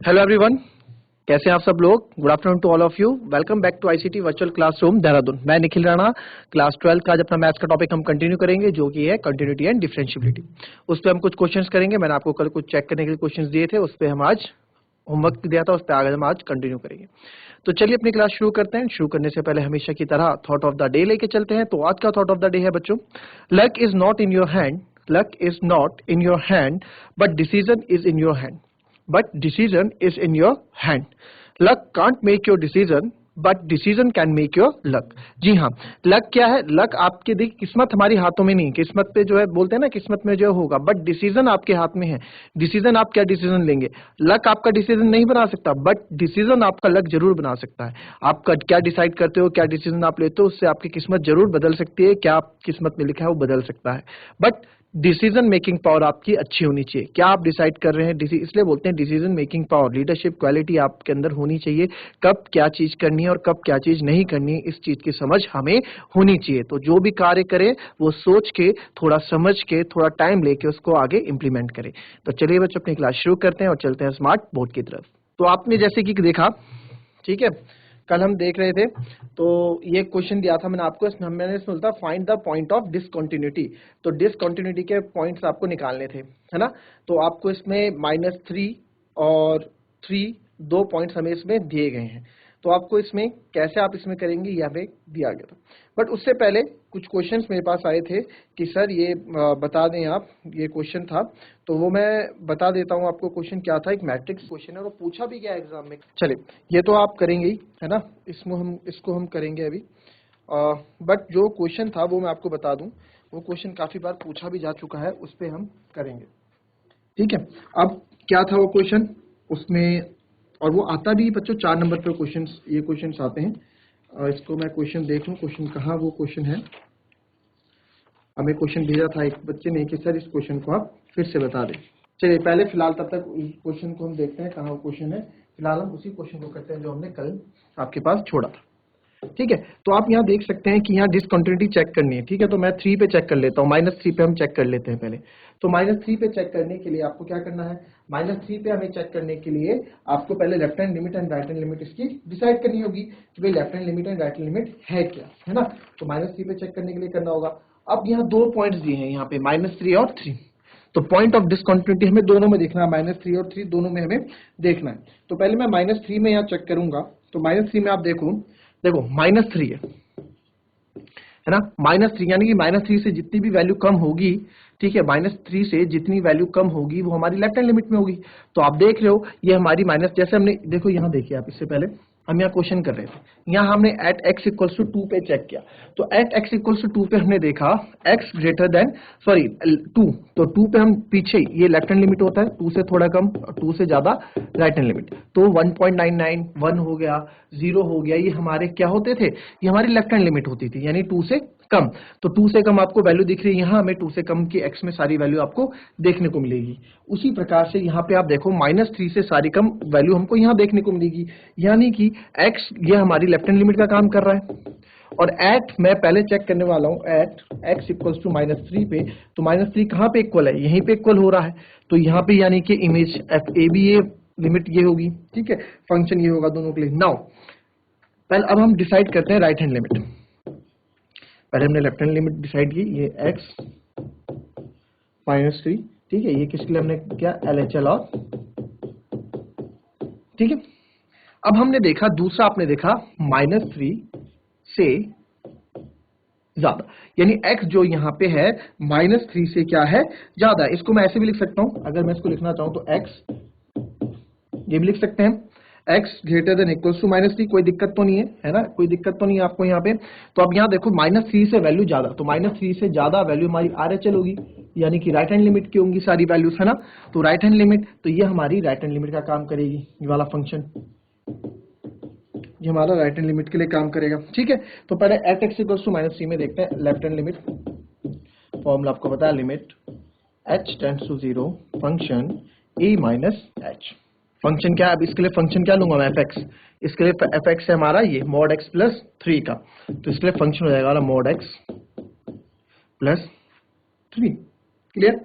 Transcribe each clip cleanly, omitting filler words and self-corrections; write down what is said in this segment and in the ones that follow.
Hello everyone, कैसे हैं आप सब लोग। Good afternoon to all of you. Welcome back to ICT virtual classroom Dehradun. मैं निखिल राणा। क्लास 12 का आज अपना मैथ्स का टॉपिक हम कंटिन्यू करेंगे, जो कि है कंटिन्यूटी एंड डिफरेंशियबिलिटी। उस पर हम कुछ क्वेश्चंस करेंगे। मैंने आपको कल कुछ चेक करने के लिए क्वेश्चंस दिए थे, उस पर हम आज होमवर्क दिया था, उस पर आगे हम आज कंटिन्यू करेंगे। तो चलिए अपनी क्लास शुरू करते हैं। शुरू करने से पहले हमेशा की तरह थॉट ऑफ द डे लेके चलते हैं। तो आज का थॉट ऑफ द डे है बच्चों, luck is not in your hand, luck is not in your hand, but decision is in your hand, but decision is in your hand. Luck can't make your decision, but decision can make your luck. जी हाँ, luck क्या है? Luck आपके, देखिए किस्मत हमारी हाथों में नहीं, किस्मत पे जो है बोलते हैं ना, किस्मत में जो होगा, बट डिसीजन आपके हाथ में है। डिसीजन आप क्या डिसीजन लेंगे? लक आपका डिसीजन नहीं बना सकता, बट डिसीजन आपका लक जरूर बना सकता है। आपका क्या डिसाइड करते हो, क्या डिसीजन आप लेते हो, उससे आपकी किस्मत जरूर बदल सकती है। क्या आप किस्मत में लिखा है वो बदल सकता है, बट डिसीजन मेकिंग पावर आपकी अच्छी होनी चाहिए। क्या आप डिसाइड कर रहे हैं, इसलिए बोलते हैं decision making power, leadership quality आपके अंदर होनी चाहिए। कब क्या चीज करनी है और कब क्या चीज नहीं करनी है, इस चीज की समझ हमें होनी चाहिए। तो जो भी कार्य करें वो सोच के, थोड़ा समझ के, थोड़ा टाइम लेके उसको आगे इंप्लीमेंट करें। तो चलिए बच्चों अपनी क्लास शुरू करते हैं और चलते हैं स्मार्ट बोर्ड की तरफ। तो आपने जैसे कि देखा, ठीक है, कल हम देख रहे थे, तो ये क्वेश्चन दिया था मैंने आपको, मैंने इसमें बोलता find the point of discontinuity. तो डिसकंटिन्यूटी के पॉइंट्स आपको निकालने थे, है ना। तो आपको इसमें -3 और 3 दो पॉइंट्स हमें इसमें दिए गए हैं। तो आपको इसमें कैसे आप इसमें करेंगे यहाँ पे दिया गया था। बट उससे पहले कुछ क्वेश्चंस मेरे पास आए थे कि सर ये बता दें आप, ये क्वेश्चन था, तो वो मैं बता देता हूँ आपको। क्वेश्चन क्या था, एक मैट्रिक्स क्वेश्चन है और पूछा भी गया एग्जाम में। चलिए, ये तो आप करेंगे ही, है ना, इसको हम करेंगे अभी। बट जो क्वेश्चन था वो मैं आपको बता दूं, वो क्वेश्चन काफी बार पूछा भी जा चुका है, उस पर हम करेंगे, ठीक है। अब क्या था वो क्वेश्चन उसमें, और वो आता भी बच्चों 4 नंबर पे क्वेश्चन, ये क्वेश्चन आते हैं। इसको मैं क्वेश्चन देख लूं, क्वेश्चन कहाँ वो क्वेश्चन है। हमें क्वेश्चन भेजा था एक बच्चे ने कि सर इस क्वेश्चन को आप फिर से बता दें। चलिए पहले फिलहाल तब तक क्वेश्चन को हम देखते हैं कहाँ वो क्वेश्चन है। फिलहाल हम उसी क्वेश्चन को करते हैं जो हमने कल आपके पास छोड़ा था, ठीक है। तो आप यहाँ देख सकते हैं कि यहाँ डिसकंटिन्यूटी चेक करनी है, ठीक है। तो मैं 3 पे चेक कर लेता हूँ, -3 पे हम चेक कर लेते हैं पहले। तो -3 पे चेक करने के लिए आपको क्या करना है, -3 पे हमें चेक करने के लिए आपको पहले left hand limit and right hand limit इसकी डिसाइड करनी होगी कि भाई left hand limit and right hand limit है क्या, है ना। तो -3 पे चेक करने के लिए करना होगा। अब यहाँ 2 पॉइंट्स दिए हैं, यहाँ पे -3 और 3। तो पॉइंट ऑफ डिसकंटिन्यूटी हमें दोनों में देखना है, -3 और 3 दोनों में हमें देखना है। तो पहले मैं -3 में यहाँ चेक करूंगा। तो -3 में आप देखो -3 है ना, -3 यानी कि -3 से जितनी भी वैल्यू कम होगी, ठीक है, -3 से जितनी वैल्यू कम होगी वो हमारी लेफ्ट हैंड लिमिट में होगी। तो आप देख रहे हो ये हमारी माइनस, जैसे हमने देखो यहाँ देखिए आप, इससे पहले हम यहाँ क्वेश्चन कर रहे थे, यहाँ हमने एट x इक्वल्स टू 2 पे चेक किया। तो एट x इक्वल्स टू 2 पे हमने देखा x ग्रेटर देन 2, तो 2 पे हम पीछे, ये लेफ्ट हैंड लिमिट होता है, 2 से थोड़ा कम, 2 से ज्यादा राइट हैंड लिमिट। तो 1.99, 1 हो गया, 0 हो गया, ये हमारे क्या होते थे, ये हमारी लेफ्ट हैंड लिमिट होती थी, यानी 2 से कम। तो 2 से कम आपको वैल्यू दिख रही है, यहाँ हमें 2 से कम की x में सारी वैल्यू आपको देखने को मिलेगी। उसी प्रकार से यहाँ पे आप देखो -3 से सारी कम वैल्यू हमको यहाँ देखने को मिलेगी, यानी कि x ये हमारी लेफ्ट हैंड लिमिट का काम कर रहा है। और एट मैं पहले चेक करने वाला हूँ, एट x इक्वल्स टू -3 पे, तो -3 कहाँ पे इक्वल है, यहीं पे इक्वल हो रहा है। तो यहाँ पे यानी कि इमेज एफ ए बी, ये लिमिट ये होगी, ठीक है, फंक्शन ये होगा दोनों के लिए। नाउ पहले अब हम डिसाइड करते हैं राइट हैंड लिमिट। पहले हमने लेफ्ट हैंड लिमिट डिसाइड की, ये x -3, ठीक है, ये किसके लिए हमने किया, LHL और, ठीक है। अब हमने देखा दूसरा, आपने देखा -3 से ज्यादा, यानी x जो यहाँ पे है -3 से क्या है, ज्यादा है। इसको मैं ऐसे भी लिख सकता हूं, अगर मैं इसको लिखना चाहूं तो x ये भी लिख सकते हैं, x greater than equals to -3, कोई दिक्कत तो नहीं है ना, कोई दिक्कत तो नहीं है आपको यहाँ पे। तो अब यहाँ देखो -3 से वैल्यू ज्यादा, तो -3 से ज्यादा वैल्यू हमारी RHL होगी, यानी कि राइट हैंड लिमिट की होंगी सारी वैल्यूज, है ना। तो राइट हैंड लिमिट, तो ये हमारी राइट हैंड लिमिट का काम करेगी, ये वाला फंक्शन ये हमारा राइट हैंड लिमिट के लिए काम करेगा, ठीक है। तो पहले एट x इक्वल्स टू -3 में देखते हैं लेफ्ट हैंड लिमिट। फॉर्मूला आपको पता है, limit h tends to 0 function e minus h। Function क्या है, अब इसके लिए फंक्शन क्या लूंगा मैं, fx। इसके लिए fx है हमारा ये mod x प्लस 3 का, तो इसके लिए फंक्शन हो जाएगा mod x प्लस 3। क्लियर,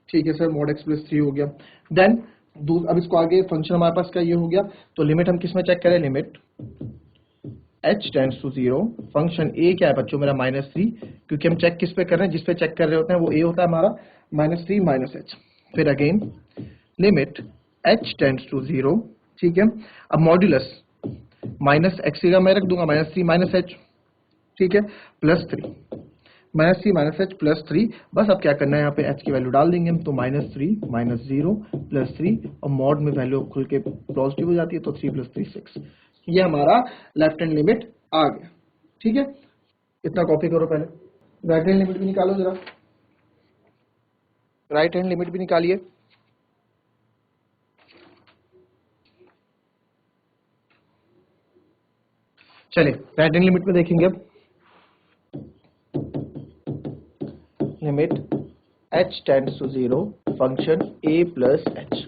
ठीक है सर, mod x प्लस 3 हो गया। देन अब इसको आगे फंक्शन हमारे पास का ये हो गया, तो लिमिट हम किस में चेक करें, limit h tends to 0, function a क्या है बच्चों मेरा -3, क्योंकि हम चेक किस पे कर रहे हैं, जिस पे चेक कर रहे होते हैं वो a होता है हमारा, -3 -h। फिर again limit h tends to 0, ठीक है। अब मॉड्यूलस -x की जगह मैं रख दूंगा -3 -h, ठीक है, +3 -3 -h +3। बस अब क्या करना है, यहाँ पे h की वैल्यू डाल देंगे हम, तो -3 -0 +3, और मॉड में वैल्यू खुल के पॉजिटिव हो जाती है, तो 3 + 3 6। ये हमारा लेफ्ट हैंड लिमिट आ गया, ठीक है। इतना कॉपी करो, पहले राइट हैंड लिमिट भी निकालो जरा, राइट हैंड लिमिट भी निकालिए। चलिए राइट हैंड लिमिट में देखेंगे अब, limit h tends to 0, function a + h।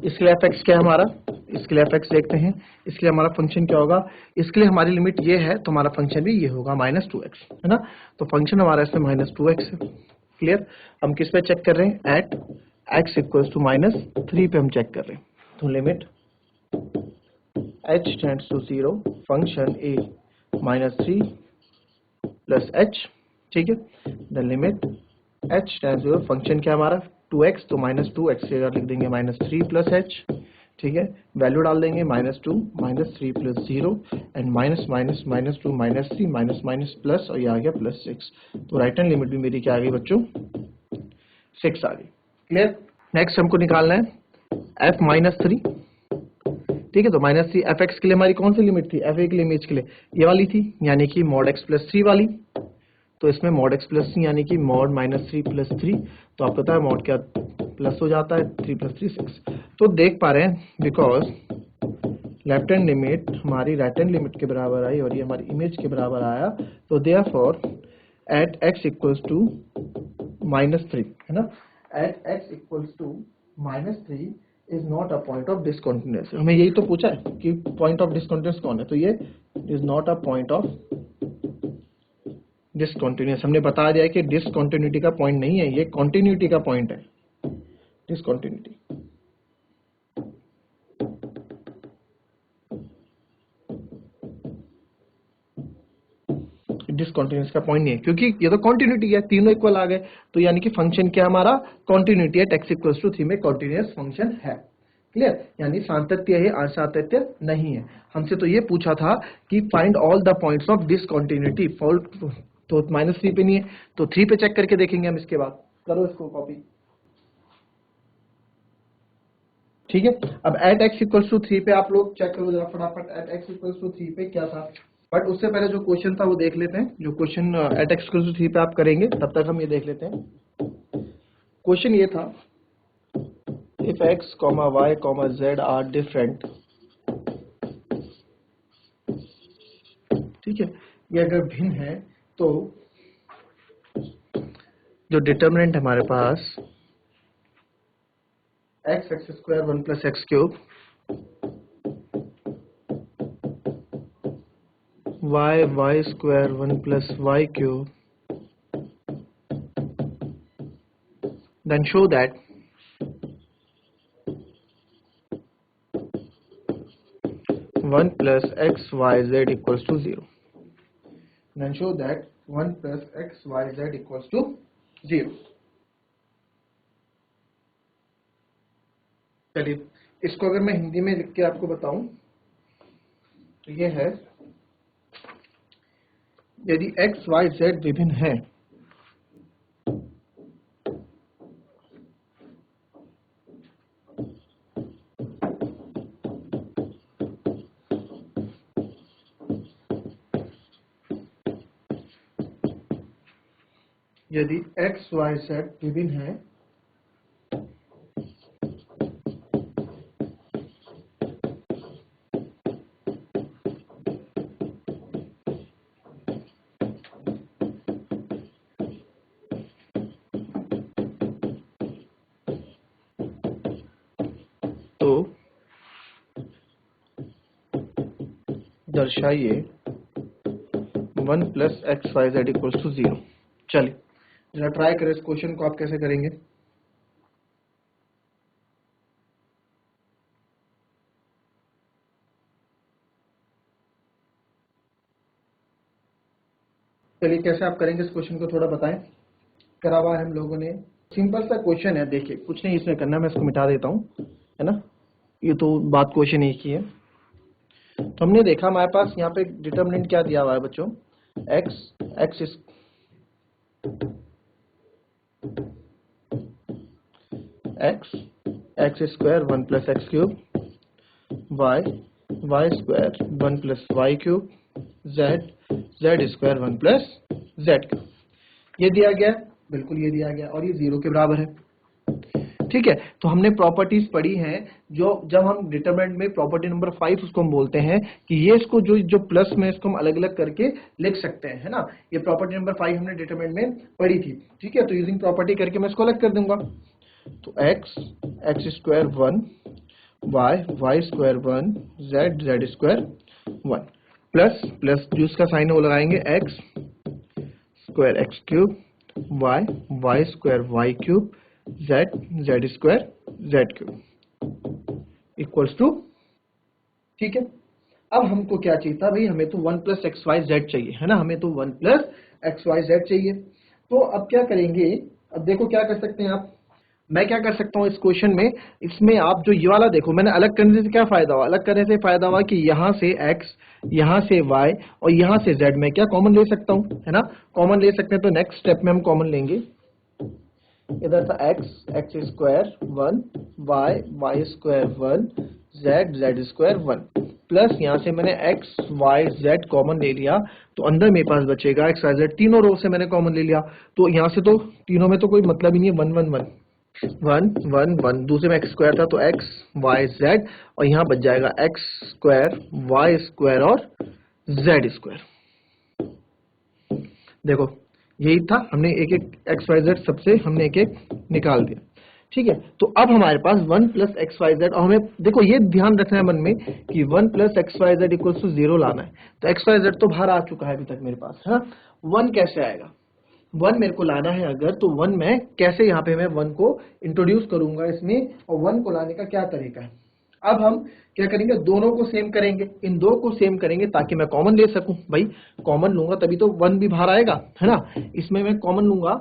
इसके लिए fx क्या है हमारा, इसके लिए fx देखते हैं, इसके लिए हमारा फंक्शन क्या होगा, इसके लिए हमारी लिमिट ये है तो हमारा फंक्शन भी ये होगा -2x, है ना। तो फंक्शन हमारा इसमें -2x है, क्लियर। हम किस पे चेक कर रहे हैं, एट x = -3 पे हम चेक कर रहे हैं, तो limit h tends to 0, function a -3 + h, ठीक है। The limit h tends to 0, function क्या हमारा 2x, तो -2x की जगह लिख देंगे -3 + h, ठीक है। वैल्यू डाल देंगे -2 -3 + 0 and minus minus -2 -3 minus minus plus, और ये आ गया +6। तो राइट हैंड लिमिट भी मेरी क्या आ गई बच्चों, 6 आ गई, क्लियर। नेक्स्ट हमको निकालना है f -3, ठीक है। तो -3 fx के लिए हमारी कौन सी लिमिट थी, fa के लिए इमेज के लिए ये वाली थी, यानी कि mod x + 3 वाली। तो इसमें mod x + 3 यानी कि mod -3 + 3, तो आपको पता है mod क्या प्लस हो जाता है, 3 + 3 6। तो देख पा रहे हैं बिकॉज लेफ्ट हैंड लिमिट हमारी राइट हैंड लिमिट के बराबर आई और ये हमारी इमेज के बराबर आया, तो देयरफॉर एट x = -3, है ना, at x = -3 is not a point of discontinuous. हमें यही तो पूछा है कि पॉइंट ऑफ डिसकंटिन्यूअस कौन है, तो ये is not a point of discontinuous. हमने बता दिया कि डिसकंटिन्यूटी का पॉइंट नहीं है, ये कॉन्टिन्यूटी का पॉइंट है, डिसकंटिन्यूटी। डिसकंटिन्यूअस का पॉइंट नहीं है, क्योंकि ये तो कॉन्टिन्यूटी है, तीनों इक्वल आ गए, तो यानी कि फंक्शन क्या हमारा कॉन्टिन्यूटी है, x = 3 में कॉन्टिन्यूअस फंक्शन है, क्लियर। यानी सातत्य है, असातत्य नहीं है। हमसे तो ये पूछा था कि find all the points of discontinuity, fault तो -3 पे नहीं है, तो 3 पे चेक करके देखेंगे हम। इसके बाद करो इसको कॉपी, ठीक है। अब एट x = 3 पे आप लोग चेक करो जरा फटाफट, एट x = 3 पे क्या था। बट उससे पहले जो क्वेश्चन था वो देख लेते हैं, जो क्वेश्चन एट x = 3 पे आप करेंगे, तब तक हम ये देख लेते हैं। क्वेश्चन ये था, if x, y, z are different, ठीक है, ये अगर भिन्न है तो जो डिटर्मिनेंट है हमारे पास x² 1 + x³ y² 1 + y³, then show that one plus x y z equals to 0, then show that 1 plus x y z equals to 0। चलिए इसको अगर मैं हिंदी में लिख के आपको बताऊं तो ये है, यदि x y z विभिन्न है यदि x y z विभिन्न है तो दर्शाइए 1 plus x y z equals to 0। चलिए जरा ट्राई करें इस क्वेश्चन को, आप कैसे करेंगे। चलिए कैसे आप करेंगे इस क्वेश्चन को थोड़ा बताएं। करा हुआ है हम लोगों ने, सिंपल सा क्वेश्चन है, देखिए कुछ नहीं इसमें करना, मैं इसको मिटा देता हूँ, है ना। ये तो बात क्वेश्चन एक ही है। तो हमने देखा हमारे पास यहाँ पे डिटर्मिनेंट क्या दिया हुआ है बच्चों, x x square 1 plus x cube, y square 1 plus y cube, z square 1 plus z cube. ये दिया गया, बिल्कुल ये दिया गया, और ये 0 के बराबर है। ठीक है, तो हमने प्रॉपर्टीज पढ़ी हैं, जो जब हम डिटरमिनेंट में प्रॉपर्टी नंबर 5 उसको हम बोलते हैं कि ये इसको जो प्लस में इसको हम अलग अलग करके लिख सकते हैं, है ना। ये प्रॉपर्टी नंबर 5 हमने डिटरमिनेंट में पढ़ी थी। ठीक है, तो यूजिंग प्रॉपर्टी करके मैं इसको अलग कर दूंगा। तो x square 1, y square 1, z square 1 plus जो इसका साइन है वो लगाएंगे x square x cube, y square y cube, z square z cube equals to. ठीक है, अब हमको क्या चाहिए था भाई, हमें तो 1 प्लस एक्स वाई जेड चाहिए, है ना, हमें तो 1 प्लस एक्स वाई जेड चाहिए। तो अब क्या करेंगे, अब देखो क्या कर सकते हैं आप, मैं क्या कर सकता हूं इस क्वेश्चन में, इसमें आप जो ये वाला देखो, मैंने अलग करने से क्या फायदा हुआ, अलग करने से फायदा हुआ कि यहां से x, यहां से y और यहां से z में क्या कॉमन ले सकता हूं, है ना, कॉमन ले सकते हैं। तो नेक्स्ट स्टेप में हम कॉमन लेंगे, इधर था x square 1, y square 1, z square 1 plus यहां से मैंने एक्स वाई जेड कॉमन ले लिया, तो अंदर मेरे पास बचेगा एक्स वाई जेड, तीनों रो से मैंने कॉमन ले लिया, तो यहां से तो तीनों में तो कोई मतलब ही नहीं है, 1 1 1 1 1 1, दूसरे में एक्स स्क्वायर था तो एक्स वाई जेड, और यहाँ बच जाएगा एक्स स्क्वायर वाई स्क्वायर और जेड स्क्वायर। देखो यही था, हमने एक एक एक्स वाई जेड सबसे हमने एक एक निकाल दिया। ठीक है, तो अब हमारे पास 1 प्लस एक्स वाई जेड, और हमें देखो ये ध्यान रखना है मन में कि 1 plus x Y Z equals to 0 लाना है। तो एक्स वाई जेड तो बाहर आ चुका है अभी तक मेरे पास, है ना। 1 कैसे आएगा, 1 मेरे को लाना है अगर, तो 1 मैं कैसे, यहाँ पे मैं 1 को इंट्रोड्यूस करूंगा इसमें, और 1 को लाने का क्या तरीका है। अब हम क्या करेंगे, दोनों को सेम करेंगे, इन दो को सेम करेंगे ताकि मैं कॉमन ले सकूं। भाई कॉमन लूंगा तभी तो 1 भी बाहर आएगा, है ना, इसमें मैं कॉमन लूंगा।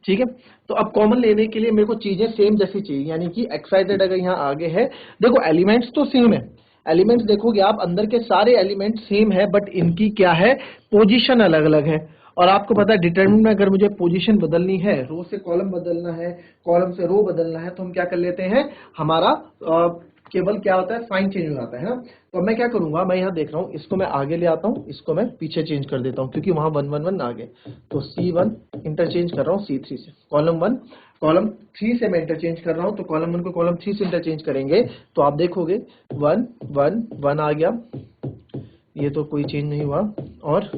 ठीक है, तो अब कॉमन लेने के लिए मेरे को चीजें सेम जैसी चाहिए, यानी कि एक्स वाई जेड अगर यहाँ आगे है, देखो एलिमेंट्स तो सेम है, एलिमेंट्स देखोगे आप अंदर के सारे एलिमेंट सेम है, बट इनकी क्या है, पोजीशन अलग अलग है। और आपको पता है डिटरमिनेंट में अगर मुझे पोजीशन बदलनी है, रो से कॉलम बदलना है, कॉलम से रो बदलना है, तो हम क्या कर लेते हैं, हमारा केवल क्या होता है, साइन चेंज हो जाता है ना। तो मैं क्या करूंगा, मैं यहाँ देख रहा हूँ, इसको मैं आगे ले आता हूँ, इसको मैं पीछे चेंज कर देता हूँ, क्योंकि वहां 1 1 1 आ गए, तो C1 इंटरचेंज कर रहा हूँ C3 से, कॉलम 1 कॉलम 3 से मैं इंटरचेंज कर रहा हूँ, तो कॉलम 1 को कॉलम 3 से इंटरचेंज करेंगे, तो आप देखोगे 1 1 1 आ गया, ये तो कोई चेंज नहीं हुआ, और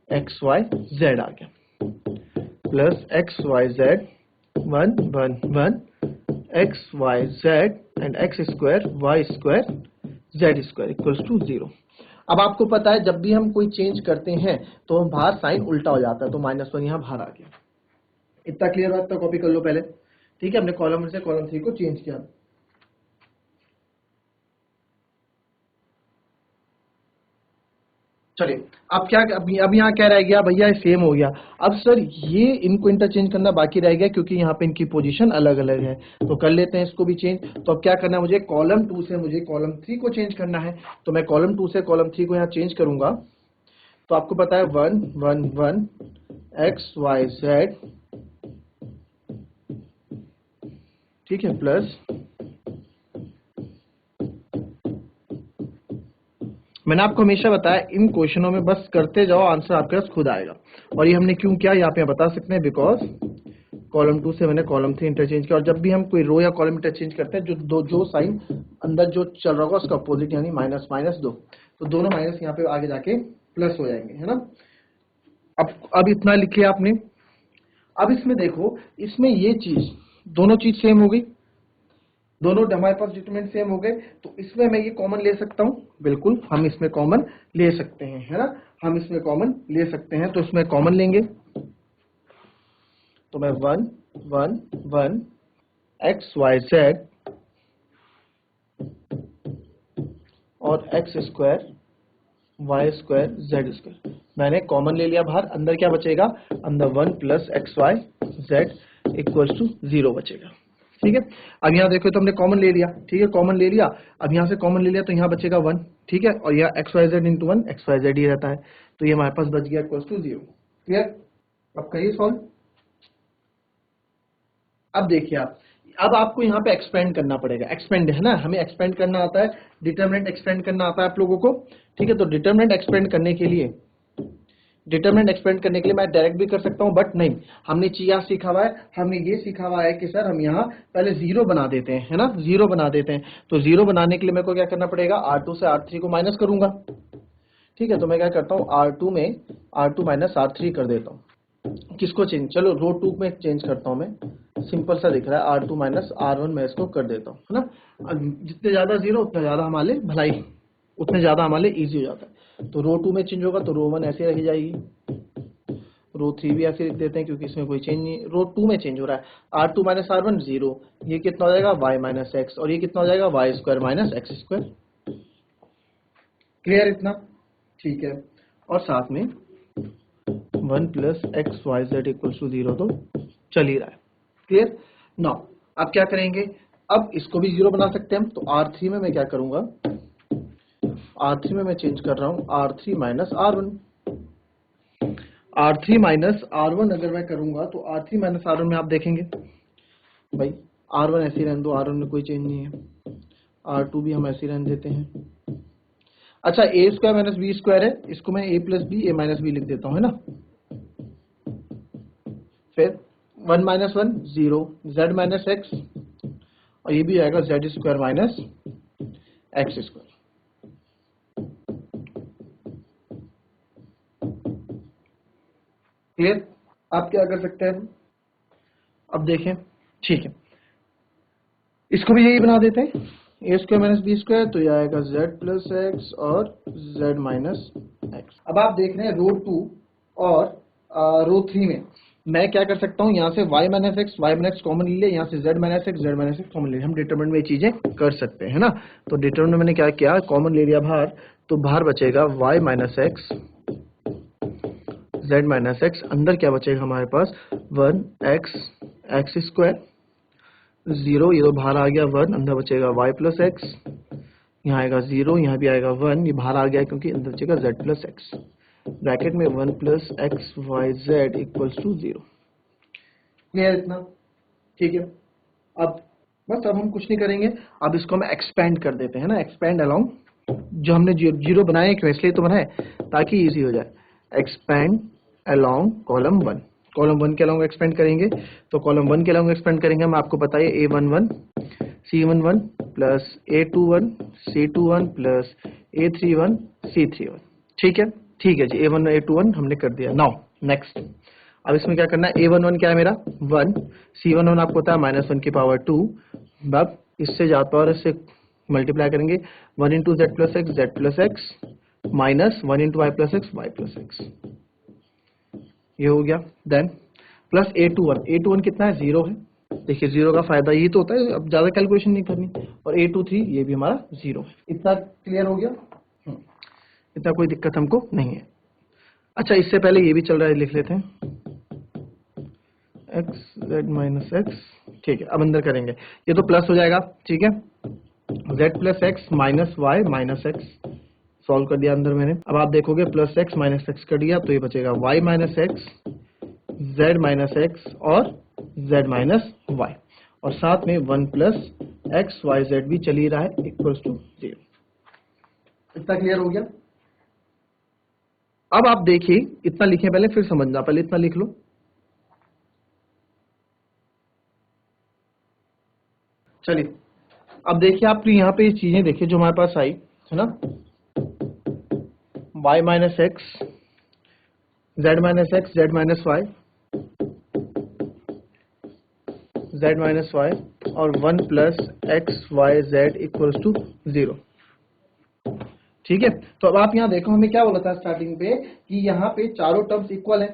एक्स वाई जेड आ गया, plus x Y z 1 1 1 x Y z and x square y square z square equals to 0। अब आपको पता है जब भी हम कोई चेंज करते हैं तो बाहर साइन उल्टा हो जाता है, तो -1 यहाँ बाहर आ गया। इतना क्लियर बात, तो कॉपी कर लो पहले। ठीक है, हमने कॉलम 1 से कॉलम 3 को चेंज किया। चलिए अब क्या, अब यहाँ क्या रह गया भैया, सेम हो गया। अब सर ये इनको इंटरचेंज करना बाकी रह गया, क्योंकि यहाँ पे इनकी पोजीशन अलग अलग है, तो कर लेते हैं इसको भी चेंज। तो अब क्या करना है मुझे, कॉलम 2 से मुझे कॉलम 3 को चेंज करना है, तो मैं कॉलम 2 से कॉलम 3 को यहाँ चेंज करूंगा। तो आपको पता है 1 1 1 एक्स वाई जेड, ठीक है, प्लस मैंने आपको हमेशा बताया इन क्वेश्चनों में बस करते जाओ, आंसर आपके पास खुद आएगा। और ये हमने क्यों किया यहाँ पे बता सकते हैं, बिकॉज कॉलम 2 से मैंने कॉलम 3 इंटरचेंज किया, और जब भी हम कोई रो या कॉलम इंटरचेंज करते हैं, जो साइन अंदर जो चल रहा होगा उसका अपोजिट, यानी माइनस माइनस 2, तो दोनों माइनस यहाँ पे आगे जाके प्लस हो जाएंगे, है ना। अब इतना लिख लिया आपने। अब इसमें देखो, इसमें ये चीज, दोनों चीज सेम हो गई, दोनों हमारे पास डिटरमिनेंट सेम हो गए, तो इसमें मैं ये कॉमन ले सकता हूं, बिल्कुल हम इसमें कॉमन ले सकते हैं, है ना, हम इसमें कॉमन ले सकते हैं। तो इसमें कॉमन लेंगे, तो मैं 1 1 1 एक्स वाई जेड और x square y square z square, मैंने कॉमन ले लिया बाहर, अंदर क्या बचेगा, अंदर 1 plus x Y Z equals to 0 बचेगा। ठीक है, अब यहाँ देखो तो हमने कॉमन ले लिया, ठीक है, कॉमन ले लिया, अब यहाँ से कॉमन ले लिया तो यहाँ बचेगा 1, ठीक है, और यहाँ X Y Z into 1 x Y Z ही रहता है, तो ये हमारे पास बच गया इक्वल्स टू 0। क्लियर, अब कहिए सॉल्व। अब देखिए आप, अब आपको यहाँ पे एक्सपेंड करना पड़ेगा, एक्सपेंड है ना, हमें एक्सपेंड करना आता है, डिटरमिनेंट एक्सपेंड करना आता है आप लोगों को। ठीक है, तो डिटरमिनेंट एक्सपेंड करने के लिए, डिटरमिनेंट एक्सपेंड करने के लिए मैं डायरेक्ट भी कर सकता हूं, बट नहीं, हमने क्या सीखा हुआ है, हमने ये सीखा हुआ है कि सर हम यहाँ पहले जीरो बना देते हैं, है ना, जीरो बना देते हैं। तो जीरो बनाने के लिए मेरे को क्या करना पड़ेगा, R2 से R3 को माइनस करूंगा। ठीक है, तो मैं क्या करता हूँ, R2 में R2 माइनस R3 कर देता हूँ। किसको चेंज, चलो रो 2 में चेंज करता हूँ मैं, सिंपल सा दिख रहा है, R2 माइनस R1 में इसको कर देता हूँ, है ना। जितने ज्यादा जीरो उतना ज्यादा हमारे लिए भलाई, उतने ज्यादा हमारे लिए ईजी हो जाता है। तो रो 2 में चेंज होगा तो रो 1 ऐसे रह जाएगी, रो 3 भी ऐसे लिख देते हैं क्योंकि इसमें कोई चेंज नहीं, रो 2 में चेंज हो रहा है, R2 माइनस R1 0, ये कितना हो जाएगा y माइनस एक्स, और ये कितना हो जाएगा y square minus x square. Clear इतना, ठीक है, और साथ में 1 plus x Y Z equals to 0 तो चल ही रहा है। क्लियर, नाउ अब क्या करेंगे, अब इसको भी 0 बना सकते हैं हम, तो R3 में मैं क्या करूंगा, R3 में मैं चेंज कर रहा हूं R3 minus R1, R3 minus R1 अगर मैं करूंगा तो R3 माइनस R1 में आप देखेंगे भाई R1 ऐसे ही रहने दो, R1 में कोई चेंज नहीं है, R2 भी हम ऐसे ही रहने देते हैं। अच्छा, ए स्क्वायर माइनस बी स्क्वायर है, इसको मैं ए प्लस बी ए माइनस बी लिख देता हूं, है ना। फिर 1 माइनस 1 0, जेड माइनस एक्स, और ये भी आएगा Z square minus x square. Clear, आप क्या कर सकते हैं, अब देखें, ठीक है, इसको भी यही बना देते हैं, ए स्क्वायर माइनस बी स्क्वायर, तो ये आएगा जेड प्लस एक्स और जेड माइनस एक्स। अब आप देख रहे हैं रो 2 और रो 3 में मैं क्या कर सकता हूँ, यहाँ से y माइनस एक्स कॉमन ले लिया, यहाँ से z माइनस एक्स कॉमन ले लिया, हम डिटरमिनेंट में ये चीजें कर सकते हैं ना। तो डिटरमिनेंट मैंने क्या किया, कॉमन ले लिया बाहर, तो बाहर बचेगा y minus x z minus x, अंदर क्या बचेगा हमारे पास 1 एक्स स्क्वायर 0, ये तो बाहर आ गया 1, अंदर बचेगा y प्लस एक्स, यहाँ आएगा 0, यहाँ भी आएगा 1, ये बाहर आ गया क्योंकि अंदर बचेगा z प्लस एक्स, ब्रैकेट में 1 plus x Y Z equals to 0। Clear इतना, ठीक है, अब बस अब हम कुछ नहीं करेंगे, अब इसको हम एक्सपेंड कर देते हैं ना, एक्सपेंड अलोंग, जो हमने जीरो बनाए क्यों, इसलिए तो बनाए ताकि इजी हो जाए, एक्सपेंड अलोंग कॉलम 1, कॉलम 1 के अलोंग एक्सपेंड करेंगे, तो कॉलम 1 के अलोंग एक्सपेंड करेंगे हम, आपको पता है A11 C11 plus A21 C21 plus A31 C31। ठीक है, ठीक है जी, A1 A21 हमने कर दिया। नाउ नेक्स्ट, अब इसमें क्या करना है, A11 क्या है मेरा 1, C11 आपको पता है -1 की पावर 2, अब इससे जाता और इससे मल्टीप्लाई करेंगे, 1 into z plus x minus 1 into y plus x, ये हो गया। देन प्लस A21 कितना है, 0 है, देखिए 0 का फायदा यही तो होता है, अब ज्यादा कैलकुलेशन नहीं करनी, और A23 ये भी हमारा 0 है। इतना क्लियर हो गया, इतना कोई दिक्कत हमको नहीं है। अच्छा, इससे पहले ये भी चल रहा है, लिख लेते हैं एक्स जेड माइनस एक्स, ठीक है, अब अंदर करेंगे, ये तो प्लस हो जाएगा, ठीक है, z plus x minus y minus x, solve कर दिया अंदर मैंने। अब आप देखोगे प्लस एक्स माइनस एक्स कर दिया, तो ये बचेगा y minus x z minus x और जेड माइनस वाई, और साथ में 1 प्लस एक्स वाई जेड भी चल ही रहा है इक्वल्स टू 0। इतना क्लियर हो गया। अब आप देखिए, इतना लिखे पहले फिर समझना, पहले इतना लिख लो। चलिए अब देखिए, आप यहाँ पे ये चीजें देखिए जो हमारे पास आई है ना, y minus x z minus x z minus y z minus y और 1 plus x Y Z equals to 0। ठीक है, तो अब आप यहाँ देखो, हमें क्या बोला था स्टार्टिंग पे कि यहाँ पे चारों टर्म्स इक्वल है।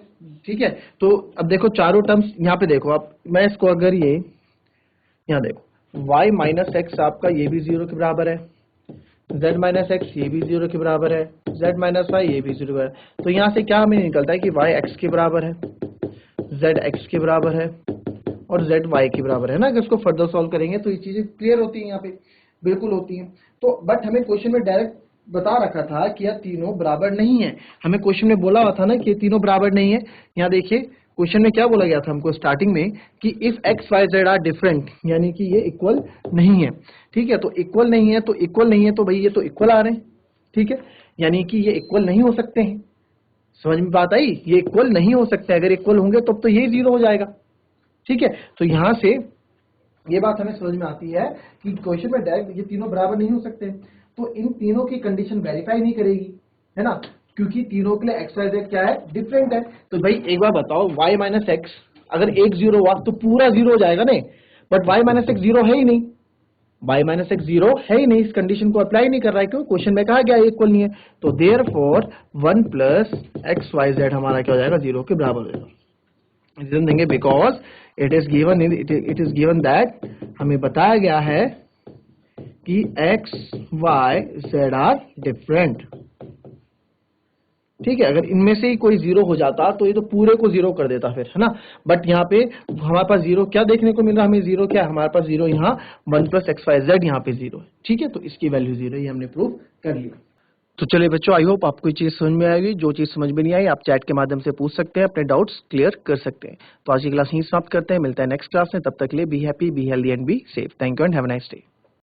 ठीक है, तो अब देखो चारों टर्म्स यहाँ पे देखो आप, मैं इसको अगर ये यहाँ देखो y माइनस एक्स आपका ये भी 0 के बराबर है, z माइनस एक्स ये भी 0 के बराबर है, z माइनस वाई ये भी 0 के बराबर है। तो यहाँ से क्या हमें निकलता है कि y x के बराबर है, z x के बराबर है और z y के बराबर है ना। अगर इसको फर्दर सॉल्व करेंगे तो ये चीजें क्लियर होती हैं, यहाँ पे बिल्कुल होती हैं। तो बट हमें क्वेश्चन में डायरेक्ट बता रखा था कि यह तीनों बराबर नहीं है। हमें क्वेश्चन में बोला हुआ था ना कि ये तीनों बराबर नहीं है। यहाँ देखिए क्वेश्चन में क्या बोला गया था हमको स्टार्टिंग में कि if x Y z are different, यानी कि ये इक्वल नहीं है। ठीक है, तो इक्वल नहीं है तो इक्वल नहीं है तो भाई ये तो इक्वल आ रहे हैं। ठीक है, यानी कि ये इक्वल नहीं हो सकते हैं। समझ में बात आई? ये इक्वल नहीं हो सकते, अगर इक्वल होंगे तब तो ये 0 हो जाएगा। ठीक है, तो यहां से ये बात हमें समझ में आती है कि क्वेश्चन में डायरेक्ट ये तीनों बराबर नहीं हो सकते, तो इन तीनों की कंडीशन वेरीफाई नहीं करेगी, है ना, क्योंकि तीनों के लिए एक्स वाई जेड क्या है, डिफरेंट है। तो भाई एक बार बताओ, y माइनस एक्स अगर एक 0 हुआ तो पूरा 0 हो जाएगा नहीं, बट y माइनस एक्स 0 है ही नहीं, y माइनस एक्स 0 है ही नहीं, इस कंडीशन को अप्लाई नहीं कर रहा है, क्यों? क्वेश्चन में कहा गया इक्वल नहीं है। तो देयरफॉर 1 प्लस एक्स वाई जेड हमारा क्या हो जाएगा, 0 के बराबर हो जाएगा। रीजन देंगे because it is given that हमें बताया गया है कि x Y z are different. ठीक है, अगर इनमें से ही कोई 0 हो जाता तो ये तो पूरे को 0 कर देता फिर, है ना। बट यहाँ पे हमारे पास 0 क्या देखने को मिल रहा है, हमें 0 क्या है, हमारे पास 0 यहाँ 1 प्लस एक्स वाई जेड यहाँ पे 0 है। ठीक है, तो इसकी वैल्यू 0 ही हमने प्रूव कर लिया। तो चलिए बच्चों, आई होप आपको ये चीज समझ में आएगी। जो चीज समझ में नहीं आई आप चैट के माध्यम से पूछ सकते हैं, अपने डाउट्स क्लियर कर सकते हैं। तो आज की क्लास यहीं समाप्त करते हैं, मिलता है नेक्स्ट क्लास में। तब तक के लिए be happy, be healthy and be safe. Thank you and have a nice day.